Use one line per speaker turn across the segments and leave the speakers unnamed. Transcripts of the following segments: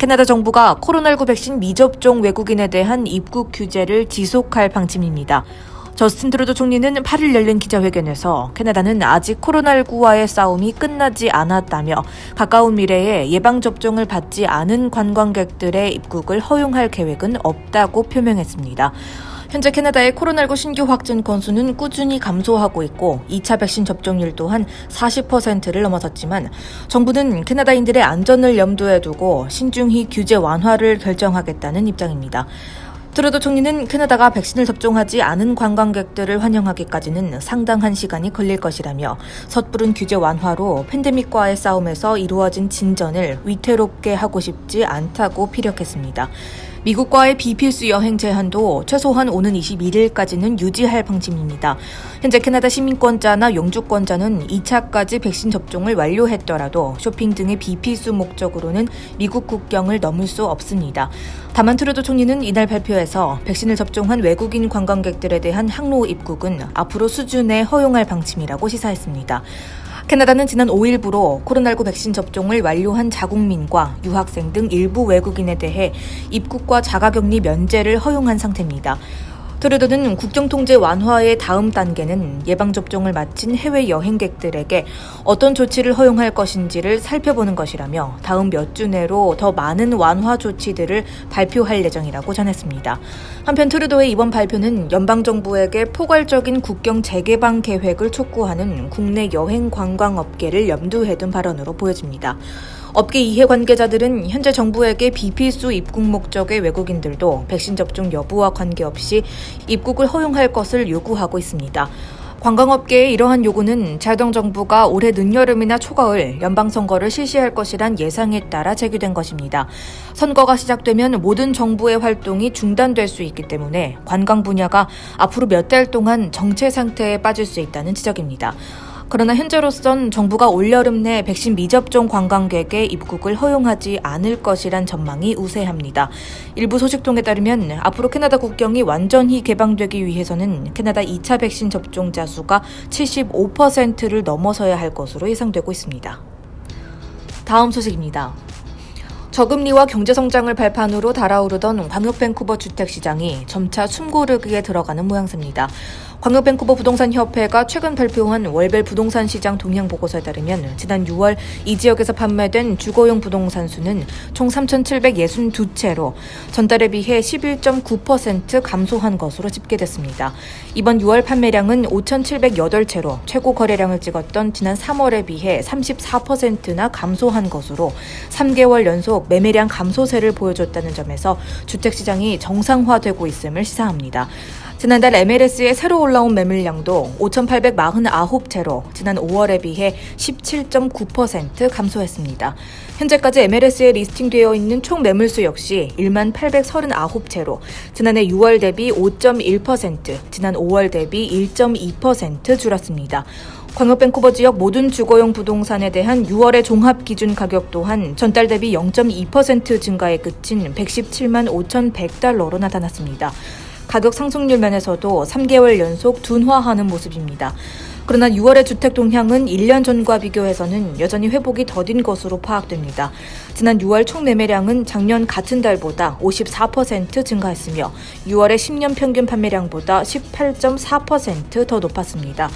캐나다 정부가 코로나19 백신 미접종 외국인에 대한 입국 규제를 지속할 방침입니다. 저스틴 트루도 총리는 8일 열린 기자회견에서 캐나다는 아직 코로나19와의 싸움이 끝나지 않았다며 가까운 미래에 예방접종을 받지 않은 관광객들의 입국을 허용할 계획은 없다고 표명했습니다. 현재 캐나다의 코로나19 신규 확진 건수는 꾸준히 감소하고 있고 2차 백신 접종률 또한 40%를 넘어섰지만 정부는 캐나다인들의 안전을 염두에 두고 신중히 규제 완화를 결정하겠다는 입장입니다. 트루도 총리는 캐나다가 백신을 접종하지 않은 관광객들을 환영하기까지는 상당한 시간이 걸릴 것이라며 섣부른 규제 완화로 팬데믹과의 싸움에서 이루어진 진전을 위태롭게 하고 싶지 않다고 피력했습니다. 미국과의 비필수 여행 제한도 최소한 오는 21일까지는 유지할 방침입니다. 현재 캐나다 시민권자나 영주권자는 2차까지 백신 접종을 완료했더라도 쇼핑 등의 비필수 목적으로는 미국 국경을 넘을 수 없습니다. 다만 트루도 총리는 이날 발표에서 백신을 접종한 외국인 관광객들에 대한 항로 입국은 앞으로 수준에 허용할 방침이라고 시사했습니다. 캐나다는 지난 5일부로 코로나19 백신 접종을 완료한 자국민과 유학생 등 일부 외국인에 대해 입국과 자가격리 면제를 허용한 상태입니다. 트루도는 국경통제 완화의 다음 단계는 예방접종을 마친 해외 여행객들에게 어떤 조치를 허용할 것인지를 살펴보는 것이라며 다음 몇 주 내로 더 많은 완화 조치들을 발표할 예정이라고 전했습니다. 한편 트루도의 이번 발표는 연방정부에게 포괄적인 국경 재개방 계획을 촉구하는 국내 여행 관광업계를 염두에 둔 발언으로 보여집니다. 업계 이해관계자들은 현재 정부에게 비필수 입국 목적의 외국인들도 백신 접종 여부와 관계없이 입국을 허용할 것을 요구하고 있습니다. 관광업계의 이러한 요구는 자유당 정부가 올해 늦여름이나 초가을 연방선거를 실시할 것이란 예상에 따라 제기된 것입니다. 선거가 시작되면 모든 정부의 활동이 중단될 수 있기 때문에 관광 분야가 앞으로 몇 달 동안 정체 상태에 빠질 수 있다는 지적입니다. 그러나 현재로선 정부가 올여름 내 백신 미접종 관광객의 입국을 허용하지 않을 것이란 전망이 우세합니다. 일부 소식통에 따르면 앞으로 캐나다 국경이 완전히 개방되기 위해서는 캐나다 2차 백신 접종자 수가 75%를 넘어서야 할 것으로 예상되고 있습니다. 다음 소식입니다. 저금리와 경제성장을 발판으로 달아오르던 광역 밴쿠버 주택시장이 점차 숨고르기에 들어가는 모양새입니다. 광역 밴쿠버 부동산협회가 최근 발표한 월별 부동산 시장 동향 보고서에 따르면 지난 6월 이 지역에서 판매된 주거용 부동산 수는 총 3,762채로 전달에 비해 11.9% 감소한 것으로 집계됐습니다. 이번 6월 판매량은 5,708채로 최고 거래량을 찍었던 지난 3월에 비해 34%나 감소한 것으로 3개월 연속 매매량 감소세를 보여줬다는 점에서 주택시장이 정상화되고 있음을 시사합니다. 지난달 MLS에 새로 올라온 매물량도 5,849채로 지난 5월에 비해 17.9% 감소했습니다. 현재까지 MLS에 리스팅되어 있는 총 매물수 역시 1839채로 지난해 6월 대비 5.1%, 지난 5월 대비 1.2% 줄었습니다. 광역 밴쿠버 지역 모든 주거용 부동산에 대한 6월의 종합 기준 가격 또한 전달 대비 0.2% 증가에 그친 117만 5,100달러로 나타났습니다. 가격 상승률 면에서도 3개월 연속 둔화하는 모습입니다. 그러나 6월의 주택 동향은 1년 전과 비교해서는 여전히 회복이 더딘 것으로 파악됩니다. 지난 6월 총 매매량은 작년 같은 달보다 54% 증가했으며 6월의 10년 평균 판매량보다 18.4% 더 높았습니다.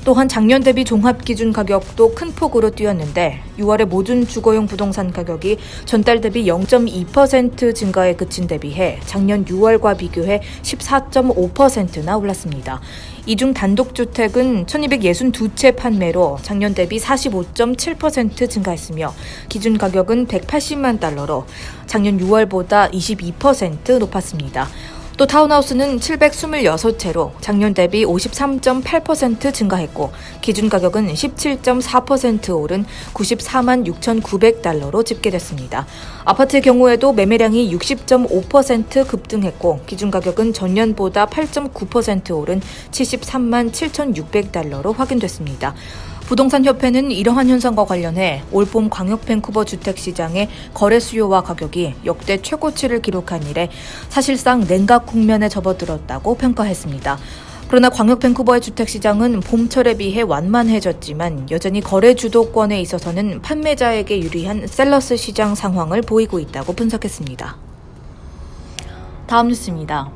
또한 작년 대비 종합기준 가격도 큰 폭으로 뛰었는데 6월의 모든 주거용 부동산 가격이 전달 대비 0.2% 증가에 그친 데 비해 작년 6월과 비교해 14.5%나 올랐습니다. 이중 단독주택은 1,262채 판매로 작년 대비 45.7% 증가했으며 기준 가격은 180만 달러로 작년 6월보다 22% 높았습니다. 또 타운하우스는 726채로 작년 대비 53.8% 증가했고 기준 가격은 17.4% 오른 94만 6,900달러로 집계됐습니다. 아파트의 경우에도 매매량이 60.5% 급등했고 기준 가격은 전년보다 8.9% 오른 73만 7,600달러로 확인됐습니다. 부동산협회는 이러한 현상과 관련해 올봄 광역 밴쿠버 주택시장의 거래 수요와 가격이 역대 최고치를 기록한 이래 사실상 냉각 국면에 접어들었다고 평가했습니다. 그러나 광역 밴쿠버의 주택시장은 봄철에 비해 완만해졌지만 여전히 거래 주도권에 있어서는 판매자에게 유리한 셀러스 시장 상황을 보이고 있다고 분석했습니다. 다음 뉴스입니다.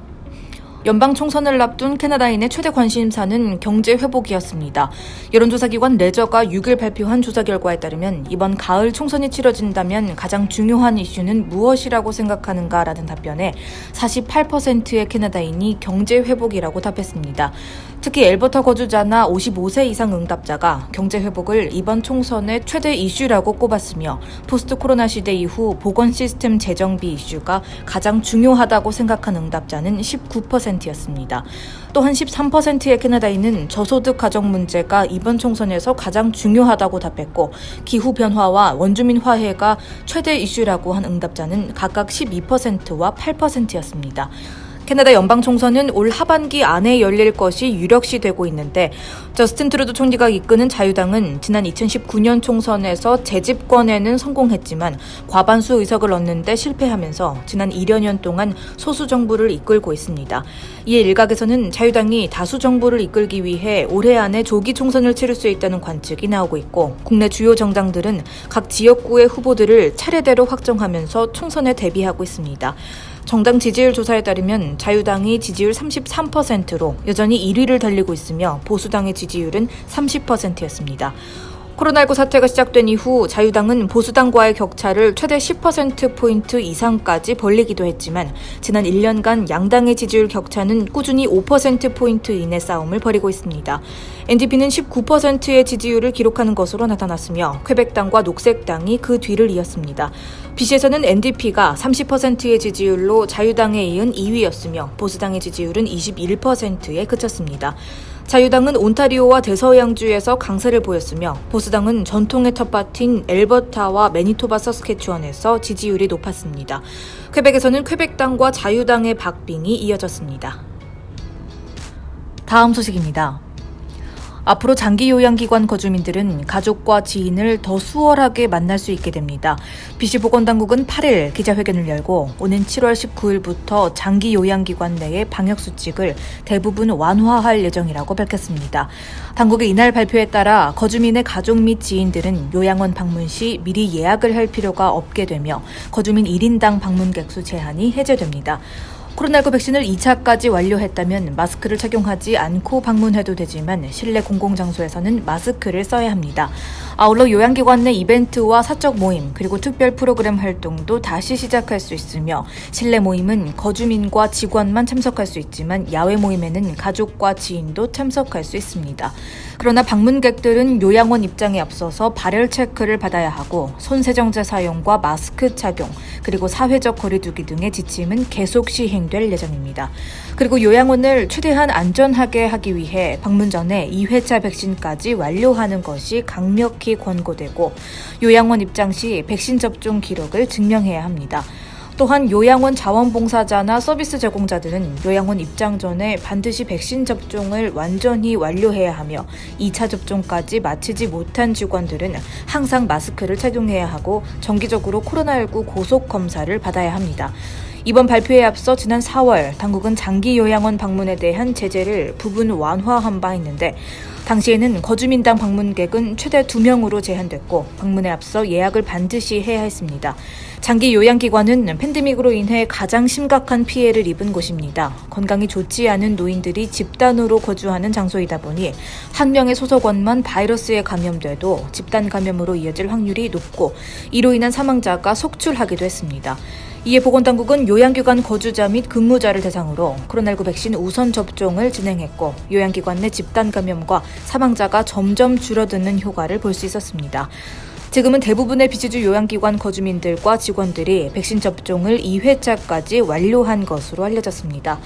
연방 총선을 앞둔 캐나다인의 최대 관심사는 경제 회복이었습니다. 여론조사기관 레저가 6일 발표한 조사 결과에 따르면 이번 가을 총선이 치러진다면 가장 중요한 이슈는 무엇이라고 생각하는가라는 답변에 48%의 캐나다인이 경제 회복이라고 답했습니다. 특히 엘버타 거주자나 55세 이상 응답자가 경제 회복을 이번 총선의 최대 이슈라고 꼽았으며 포스트 코로나 시대 이후 보건 시스템 재정비 이슈가 가장 중요하다고 생각한 응답자는 19%였습니다. 또한 13%의 캐나다인은 저소득 가정 문제가 이번 총선에서 가장 중요하다고 답했고 기후변화와 원주민 화해가 최대 이슈라고 한 응답자는 각각 12%와 8%였습니다. 캐나다 연방총선은 올 하반기 안에 열릴 것이 유력시되고 있는데 저스틴 트루도 총리가 이끄는 자유당은 지난 2019년 총선에서 재집권에는 성공했지만 과반수 의석을 얻는 데 실패하면서 지난 1여 년 동안 소수 정부를 이끌고 있습니다. 이에 일각에서는 자유당이 다수 정부를 이끌기 위해 올해 안에 조기 총선을 치를 수 있다는 관측이 나오고 있고 국내 주요 정당들은 각 지역구의 후보들을 차례대로 확정하면서 총선에 대비하고 있습니다. 정당 지지율 조사에 따르면 자유당이 지지율 33%로 여전히 1위를 달리고 있으며 보수당의 지지율은 30%였습니다. 코로나19 사태가 시작된 이후 자유당은 보수당과의 격차를 최대 10%포인트 이상까지 벌리기도 했지만 지난 1년간 양당의 지지율 격차는 꾸준히 5%포인트 이내 싸움을 벌이고 있습니다. NDP는 19%의 지지율을 기록하는 것으로 나타났으며 퀘벡당과 녹색당이 그 뒤를 이었습니다. BC에서는 NDP가 30%의 지지율로 자유당에 이은 2위였으며 보수당의 지지율은 21%에 그쳤습니다. 자유당은 온타리오와 대서양주에서 강세를 보였으며 보수당은 전통의 텃밭인 엘버타와 매니토바 서스케추원에서 지지율이 높았습니다. 퀘벡에서는 퀘벡당과 자유당의 박빙이 이어졌습니다. 다음 소식입니다. 앞으로 장기 요양기관 거주민들은 가족과 지인을 더 수월하게 만날 수 있게 됩니다. BC 보건당국은 8일 기자회견을 열고 오는 7월 19일부터 장기 요양기관 내의 방역수칙을 대부분 완화할 예정이라고 밝혔습니다. 당국의 이날 발표에 따라 거주민의 가족 및 지인들은 요양원 방문 시 미리 예약을 할 필요가 없게 되며 거주민 1인당 방문객 수 제한이 해제됩니다. 코로나19 백신을 2차까지 완료했다면 마스크를 착용하지 않고 방문해도 되지만 실내 공공장소에서는 마스크를 써야 합니다. 아울러 요양기관 내 이벤트와 사적 모임 그리고 특별 프로그램 활동도 다시 시작할 수 있으며 실내 모임은 거주민과 직원만 참석할 수 있지만 야외 모임에는 가족과 지인도 참석할 수 있습니다. 그러나 방문객들은 요양원 입장에 앞서서 발열 체크를 받아야 하고 손세정제 사용과 마스크 착용 그리고 사회적 거리두기 등의 지침은 계속 시행될 예정입니다. 그리고 요양원을 최대한 안전하게 하기 위해 방문 전에 2회차 백신까지 완료하는 것이 강력히 권고되고 요양원 입장 시 백신 접종 기록을 증명해야 합니다. 또한 요양원 자원봉사자나 서비스 제공자들은 요양원 입장 전에 반드시 백신 접종을 완전히 완료해야 하며 2차 접종까지 마치지 못한 직원들은 항상 마스크를 착용해야 하고 정기적으로 코로나19 고속 검사를 받아야 합니다. 이번 발표에 앞서 지난 4월 당국은 장기 요양원 방문에 대한 제재를 부분 완화한 바 있는데 당시에는 거주민당 방문객은 최대 2명으로 제한됐고 방문에 앞서 예약을 반드시 해야 했습니다. 장기 요양기관은 팬데믹으로 인해 가장 심각한 피해를 입은 곳입니다. 건강이 좋지 않은 노인들이 집단으로 거주하는 장소이다 보니 한 명의 소속원만 바이러스에 감염돼도 집단 감염으로 이어질 확률이 높고 이로 인한 사망자가 속출하기도 했습니다. 이에 보건당국은 요양기관 거주자 및 근무자를 대상으로 코로나19 백신 우선 접종을 진행했고 요양기관 내 집단 감염과 사망자가 점점 줄어드는 효과를 볼 수 있었습니다. 지금은 대부분의 비시주 요양기관 거주민들과 직원들이 백신 접종을 2회차까지 완료한 것으로 알려졌습니다.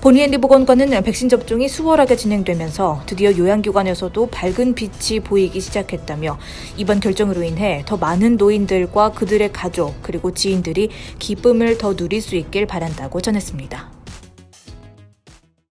보니앤리 보건관은 백신 접종이 수월하게 진행되면서 드디어 요양기관에서도 밝은 빛이 보이기 시작했다며 이번 결정으로 인해 더 많은 노인들과 그들의 가족 그리고 지인들이 기쁨을 더 누릴 수 있길 바란다고 전했습니다.